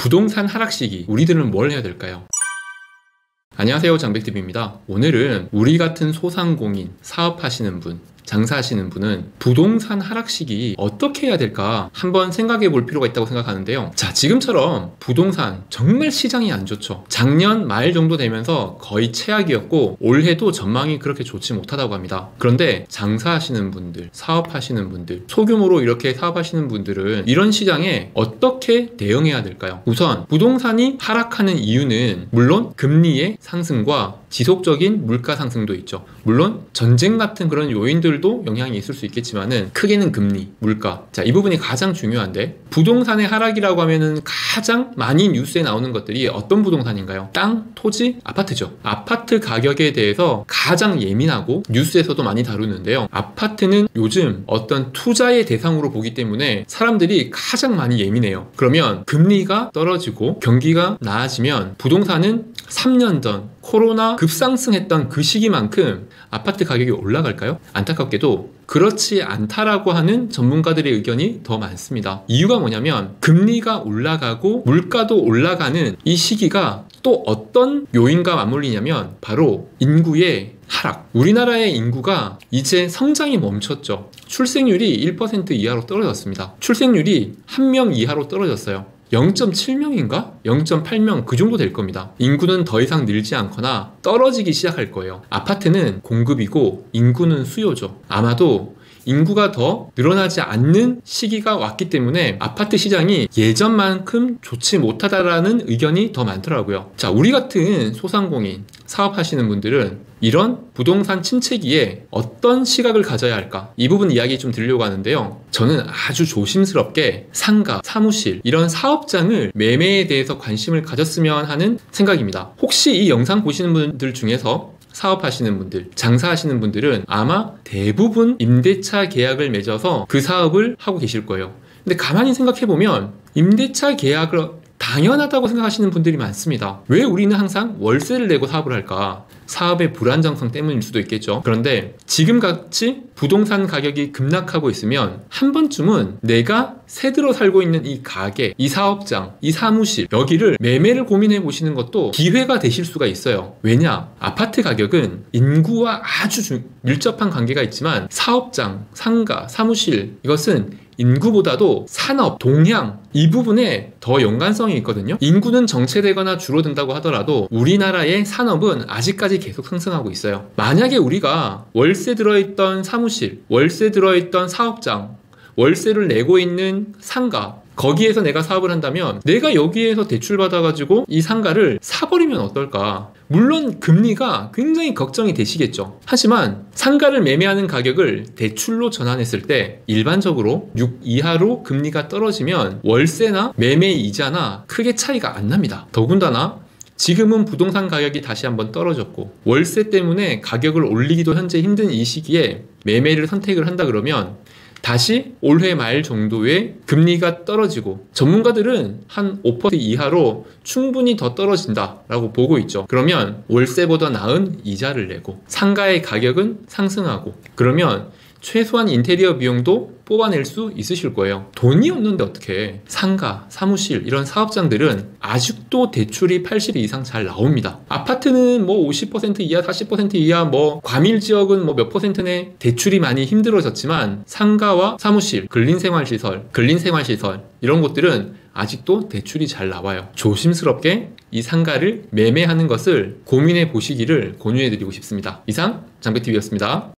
부동산 하락 시기, 우리들은 뭘 해야 될까요? 안녕하세요, 장백TV입니다. 오늘은 우리 같은 소상공인, 사업하시는 분, 장사하시는 분은 부동산 하락 시기 어떻게 해야 될까 한번 생각해 볼 필요가 있다고 생각하는데요. 자, 지금처럼 부동산 정말 시장이 안 좋죠. 작년 말 정도 되면서 거의 최악이었고 올해도 전망이 그렇게 좋지 못하다고 합니다. 그런데 장사하시는 분들, 사업하시는 분들, 소규모로 이렇게 사업하시는 분들은 이런 시장에 어떻게 대응해야 될까요? 우선 부동산이 하락하는 이유는 물론 금리의 상승과 지속적인 물가 상승도 있죠. 물론 전쟁 같은 그런 요인들도 영향이 있을 수 있겠지만은 크게는 금리, 물가. 자, 이 부분이 가장 중요한데 부동산의 하락이라고 하면은 가장 많이 뉴스에 나오는 것들이 어떤 부동산인가요? 땅, 토지, 아파트죠. 아파트 가격에 대해서 가장 예민하고 뉴스에서도 많이 다루는데요. 아파트는 요즘 어떤 투자의 대상으로 보기 때문에 사람들이 가장 많이 예민해요. 그러면 금리가 떨어지고 경기가 나아지면 부동산은 3년 전 코로나 급상승했던 그 시기만큼 아파트 가격이 올라갈까요? 안타깝게도 그렇지 않다라고 하는 전문가들의 의견이 더 많습니다. 이유가 뭐냐면 금리가 올라가고 물가도 올라가는 이 시기가 또 어떤 요인과 맞물리냐면 바로 인구의 하락. 우리나라의 인구가 이제 성장이 멈췄죠. 출생률이 1% 이하로 떨어졌습니다. 출생률이 1명 이하로 떨어졌어요. 0.7명인가? 0.8명 그 정도 될 겁니다. 인구는 더 이상 늘지 않거나 떨어지기 시작할 거예요. 아파트는 공급이고 인구는 수요죠. 아마도 인구가 더 늘어나지 않는 시기가 왔기 때문에 아파트 시장이 예전만큼 좋지 못하다라는 의견이 더 많더라고요. 자, 우리 같은 소상공인, 사업하시는 분들은 이런 부동산 침체기에 어떤 시각을 가져야 할까? 이 부분 이야기 좀 드리려고 하는데요. 저는 아주 조심스럽게 상가, 사무실 이런 사업장을 매매에 대해서 관심을 가졌으면 하는 생각입니다. 혹시 이 영상 보시는 분들 중에서 사업하시는 분들, 장사하시는 분들은 아마 대부분 임대차 계약을 맺어서 그 사업을 하고 계실 거예요. 근데 가만히 생각해보면 임대차 계약을 당연하다고 생각하시는 분들이 많습니다. 왜 우리는 항상 월세를 내고 사업을 할까? 사업의 불안정성 때문일 수도 있겠죠. 그런데 지금같이 부동산 가격이 급락하고 있으면 한 번쯤은 내가 새 들어 살고 있는 이 가게, 이 사업장, 이 사무실 여기를 매매를 고민해 보시는 것도 기회가 되실 수가 있어요. 왜냐? 아파트 가격은 인구와 아주 밀접한 관계가 있지만 사업장, 상가, 사무실 이것은 인구보다도 산업, 동향 이 부분에 더 연관성이 있거든요. 인구는 정체되거나 줄어든다고 하더라도 우리나라의 산업은 아직까지 계속 상승하고 있어요. 만약에 우리가 월세 들어있던 사무실, 월세 들어있던 사업장, 월세를 내고 있는 상가 거기에서 내가 사업을 한다면 내가 여기에서 대출 받아가지고 이 상가를 사버리면 어떨까? 물론 금리가 굉장히 걱정이 되시겠죠. 하지만 상가를 매매하는 가격을 대출로 전환했을 때 일반적으로 6 이하로 금리가 떨어지면 월세나 매매 이자나 크게 차이가 안 납니다. 더군다나 지금은 부동산 가격이 다시 한번 떨어졌고 월세 때문에 가격을 올리기도 현재 힘든 이 시기에 매매를 선택을 한다 그러면 다시 올해 말 정도의 금리가 떨어지고 전문가들은 한 5% 이하로 충분히 더 떨어진다라고 보고 있죠. 그러면 월세보다 나은 이자를 내고 상가의 가격은 상승하고 그러면 최소한 인테리어 비용도 뽑아낼 수 있으실 거예요. 돈이 없는데 어떻게 상가, 사무실 이런 사업장들은 아직도 대출이 80% 이상 잘 나옵니다. 아파트는 뭐 50% 이하, 40% 이하 뭐 과밀 지역은 뭐 몇 %내 대출이 많이 힘들어졌지만 상가와 사무실, 근린생활시설 이런 곳들은 아직도 대출이 잘 나와요. 조심스럽게 이 상가를 매매하는 것을 고민해 보시기를 권유해 드리고 싶습니다. 이상 장백TV였습니다.